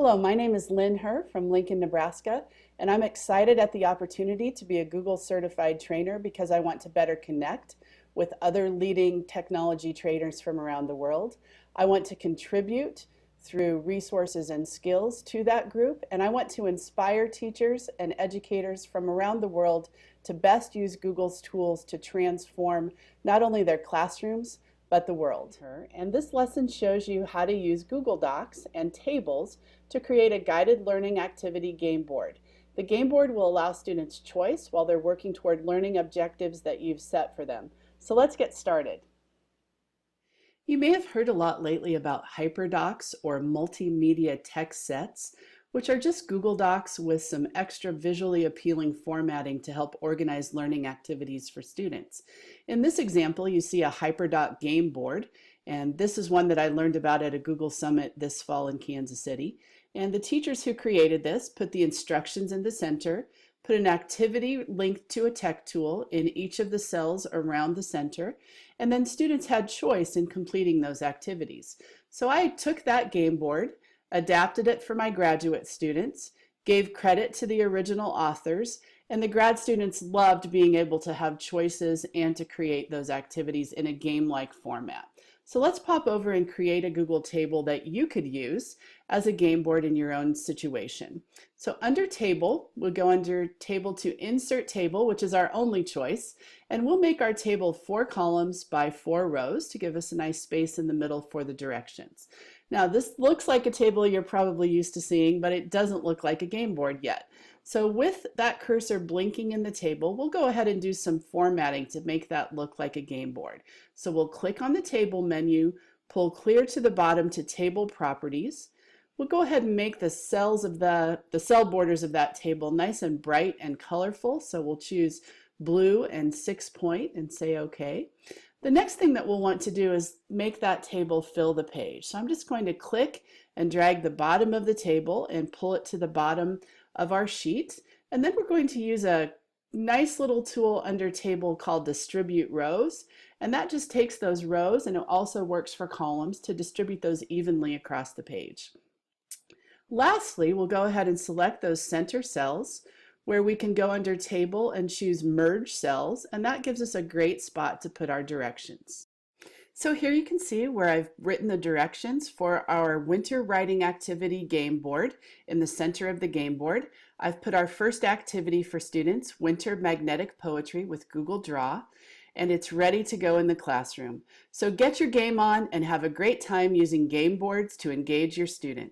Hello, my name is Lynne Herr from Lincoln, Nebraska, and I'm excited at the opportunity to be a Google certified trainer because I want to better connect with other leading technology trainers from around the world. I want to contribute through resources and skills to that group, and I want to inspire teachers and educators from around the world to best use Google's tools to transform not only their classrooms, but the world. And this lesson shows you how to use Google Docs and tables to create a guided learning activity game board. The game board will allow students choice while they're working toward learning objectives that you've set for them. So let's get started. You may have heard a lot lately about Hyperdocs or multimedia text sets, which are just Google Docs with some extra visually appealing formatting to help organize learning activities for students. In this example, you see a Hyperdoc game board, and this is one that I learned about at a Google Summit this fall in Kansas City. And the teachers who created this put the instructions in the center, put an activity linked to a tech tool in each of the cells around the center, and then students had choice in completing those activities. So I took that game board, adapted it for my graduate students, gave credit to the original authors, and the grad students loved being able to have choices and to create those activities in a game-like format. So let's pop over and create a Google table that you could use as a game board in your own situation. So under Table, we'll go under Table to Insert Table, which is our only choice, and we'll make our table 4 columns by 4 rows to give us a nice space in the middle for the directions. Now this looks like a table you're probably used to seeing, but it doesn't look like a game board yet. So with that cursor blinking in the table, we'll go ahead and do some formatting to make that look like a game board. So we'll click on the Table menu, pull clear to the bottom to Table Properties. We'll go ahead and make the cells of the cell borders of that table nice and bright and colorful. So we'll choose blue and 6 point and say OK. The next thing that we'll want to do is make that table fill the page. So I'm just going to click and drag the bottom of the table and pull it to the bottom of our sheet. And then we're going to use a nice little tool under Table called Distribute Rows. And that just takes those rows, and it also works for columns, to distribute those evenly across the page. Lastly, we'll go ahead and select those center cells where we can go under Table and choose Merge Cells, and that gives us a great spot to put our directions. So here you can see where I've written the directions for our winter writing activity game board in the center of the game board. I've put our first activity for students, Winter Magnetic Poetry with Google Draw, and it's ready to go in the classroom. So get your game on and have a great time using game boards to engage your students.